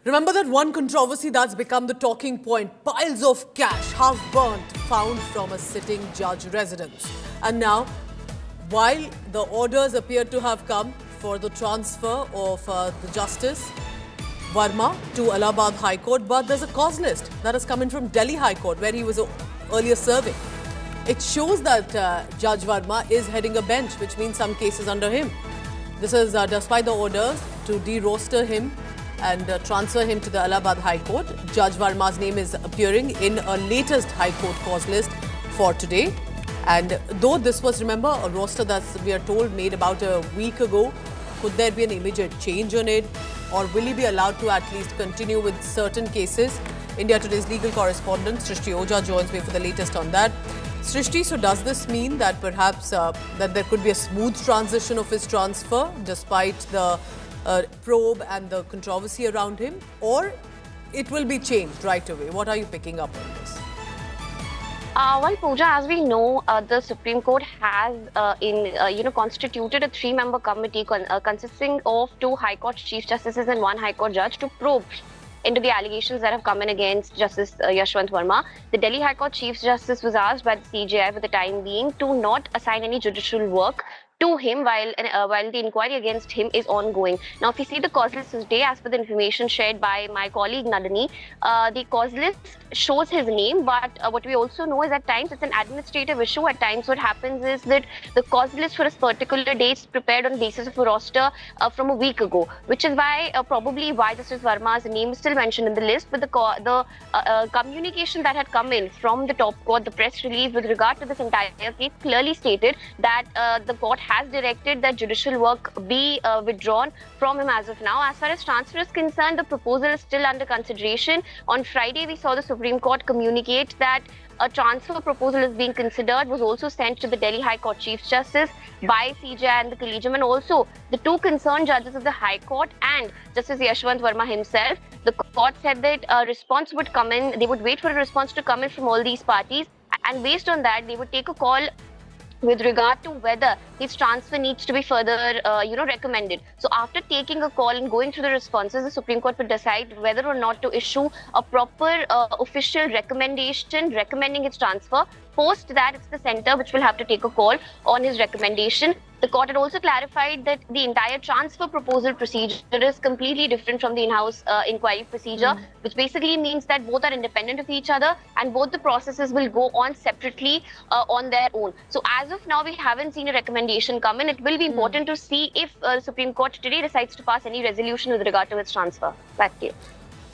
Remember that one controversy that's become the talking point? Piles of cash, half burnt, found from a sitting judge residence. And now, while the orders appear to have come for the transfer of the Justice Verma to Allahabad High Court, but there's a cause list that has come in from Delhi High Court, where he was earlier serving. It shows that Judge Verma is heading a bench, which means some cases under him. This is despite the orders to de-roster him and transfer him to the Allahabad High Court. Judge Verma's name is appearing in a latest High Court cause list for today. And though this was, remember, a roster that we are told made about a week ago, could there be an immediate change on it? Or will he be allowed to at least continue with certain cases? India Today's legal correspondent Srishti Ojha joins me for the latest on that. Srishti, so does this mean that perhaps that there could be a smooth transition of his transfer despite the probe and the controversy around him, or it will be changed right away? What are you picking up on this? Well, Pooja, as we know, the Supreme Court has constituted a three-member committee consisting of two High Court Chief Justices and one High Court judge to probe into the allegations that have come in against Justice Yashwant Verma. The Delhi High Court Chief Justice was asked by the CJI for the time being to not assign any judicial work to him while the inquiry against him is ongoing. Now, if you see the cause list today, as per the information shared by my colleague Nalini, the cause list shows his name, but what we also know is at times it's an administrative issue. At times what happens is that the cause list for a particular day is prepared on basis of a roster from a week ago, which is why probably why Justice Verma's name is still mentioned in the list. But the communication that had come in from the top court, the press release with regard to this entire case, clearly stated that the court has directed that judicial work be withdrawn from him as of now. As far as transfer is concerned, the proposal is still under consideration. On Friday, we saw the Supreme Court communicate that a transfer proposal is being considered, was also sent to the Delhi High Court Chief Justice by CJI and the Collegium, and also the two concerned judges of the High Court and Justice Yashwant Verma himself. The court said that a response would come in, they would wait for a response to come in from all these parties, and based on that, they would take a call with regard to whether his transfer needs to be further, recommended. So after taking a call and going through the responses, the Supreme Court will decide whether or not to issue a proper official recommendation recommending his transfer. Post that, it's the centre which will have to take a call on his recommendation. The court had also clarified that the entire transfer proposal procedure is completely different from the in-house inquiry procedure, which basically means that both are independent of each other and both the processes will go on separately on their own. So as of now, we haven't seen a recommendation come in. It will be important to see if the Supreme Court today decides to pass any resolution with regard to its transfer. Back to you.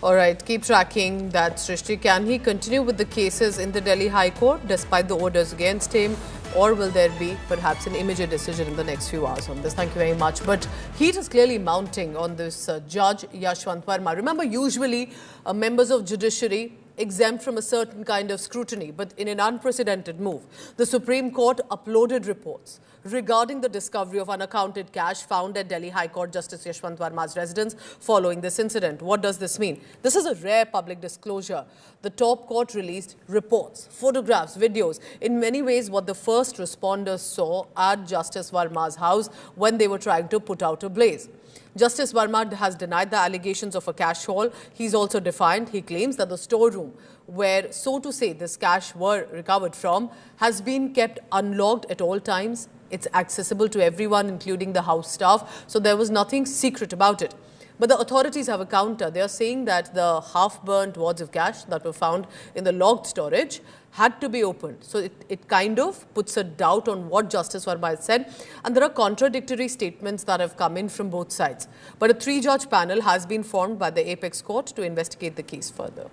All right, keep tracking that, Srishti. Can he continue with the cases in the Delhi High Court despite the orders against him, or will there be perhaps an immediate decision in the next few hours on this? Thank you very much. But heat is clearly mounting on this Judge Yashwant Verma. Remember, usually members of judiciary exempt from a certain kind of scrutiny, but in an unprecedented move, the Supreme Court uploaded reports regarding the discovery of unaccounted cash found at Delhi High Court Justice Yashwant Verma's residence following this incident. What does this mean? This is a rare public disclosure. The top court released reports, photographs, videos. In many ways, what the first responders saw at Justice Verma's house when they were trying to put out a blaze. Justice Verma has denied the allegations of a cash haul. He's also defiant. He claims that the storeroom where, so to say, this cash were recovered from has been kept unlocked at all times. It's accessible to everyone, including the house staff. So there was nothing secret about it. But the authorities have a counter. They are saying that the half-burnt wads of cash that were found in the locked storage had to be opened. So it kind of puts a doubt on what Justice Verma has said. And there are contradictory statements that have come in from both sides. But a three-judge panel has been formed by the Apex Court to investigate the case further.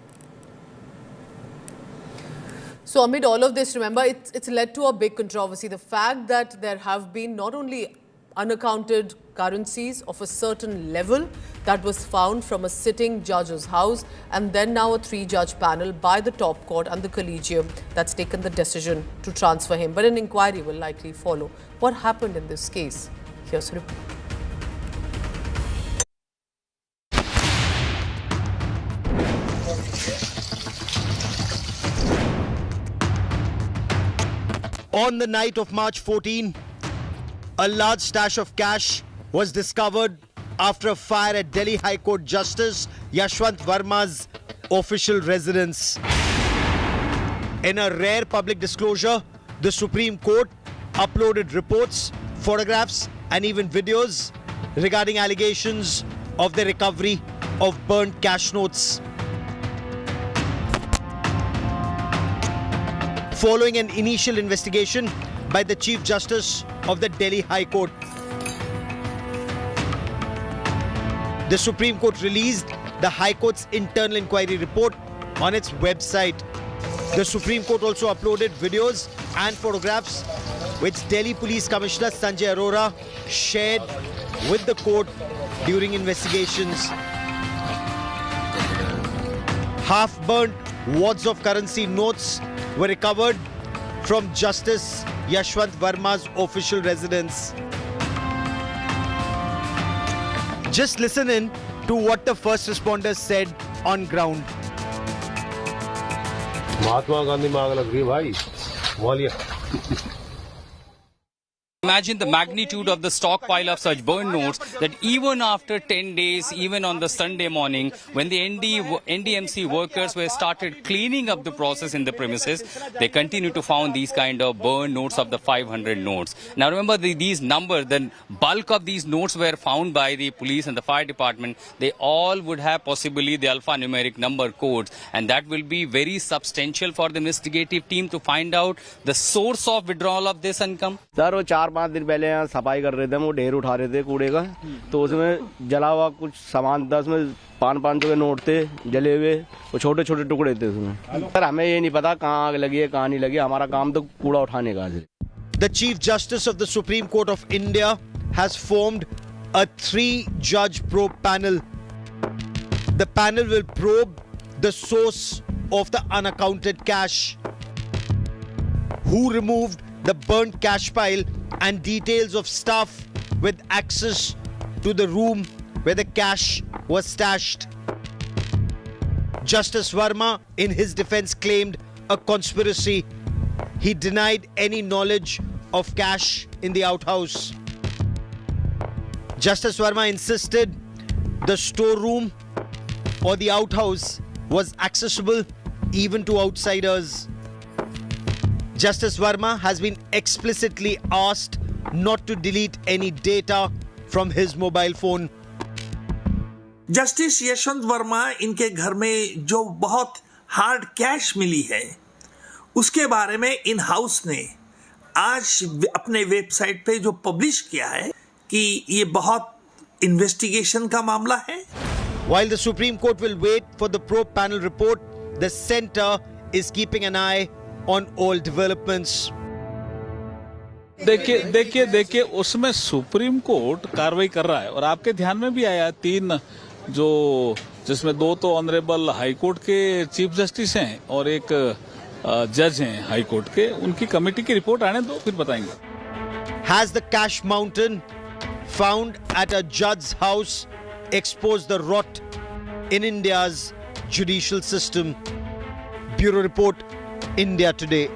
So amid all of this, remember, it's led to a big controversy. The fact that there have been not only unaccounted currencies of a certain level that was found from a sitting judge's house, and then now a three-judge panel by the top court and the collegium that's taken the decision to transfer him. But an inquiry will likely follow. What happened in this case? Here's a report. On the night of March 14, a large stash of cash was discovered after a fire at Delhi High Court Justice Yashwant Verma's official residence. In a rare public disclosure, the Supreme Court uploaded reports, photographs and even videos regarding allegations of the recovery of burnt cash notes. Following an initial investigation by the Chief Justice of the Delhi High Court, the Supreme Court released the High Court's internal inquiry report on its website. The Supreme Court also uploaded videos and photographs which Delhi Police Commissioner Sanjay Arora shared with the court during investigations. Half-burnt wads of currency notes were recovered from Justice Yashwant Verma's official residence. Just listen in to what the first responders said on ground. Mahatma Gandhi मांग लग रही भाई बोलिए. Imagine the magnitude of the stockpile of such burned notes that even after 10 days, even on the Sunday morning, when the NDMC workers were started cleaning up the process in the premises, they continue to found these kind of burned notes of the 500 notes. Now remember these numbers, the bulk of these notes were found by the police and the fire department. They all would have possibly the alphanumeric number codes, and that will be very substantial for the investigative team to find out the source of withdrawal of this income. Sir वो 4-5 दिन पहले यहाँ सफाई कर रहे थे, वो ढेर उठा रहे थे कूड़े का, तो उसमें जला हुआ कुछ सामान था, उसमें 500 के नोट थे जले हुए, वो छोटे छोटे टुकड़े थे उसमें. सर हमें ये नहीं पता कहाँ आग लगी है कहाँ नहीं लगी, हमारा काम तो कूड़ा उठाने का है. The Chief Justice of the Supreme Court of India has formed a 3-judge probe panel. The panel will probe the source of the unaccounted cash, who removed the burnt cash pile, and details of staff with access to the room where the cash was stashed. Justice Verma, in his defense, claimed a conspiracy. He denied any knowledge of cash in the outhouse. Justice Verma insisted the storeroom or the outhouse was accessible even to outsiders. Justice Verma has been explicitly asked not to delete any data from his mobile phone. Justice Yashwant Verma, इनके घर में जो बहुत hard cash मिली है उसके बारे में in house ने आज अपने वेबसाइट पे जो पब्लिश किया है कि ये बहुत इन्वेस्टिगेशन का मामला है. While the Supreme Court will wait for the probe panel report, the centre is keeping an eye on all developments. देखिए उसमें सुप्रीम कोर्ट कार्रवाई कर रहा है, और आपके ध्यान में भी आया 3 जो जिसमें 2 तो ऑनरेबल हाई कोर्ट के चीफ जस्टिस हैं और एक जज हैं हाई कोर्ट के, उनकी कमेटी की रिपोर्ट आने दो फिर बताएंगे. Has the cash mountain found at a judge's house exposed the rot in India's judicial system? Bureau Report, India Today.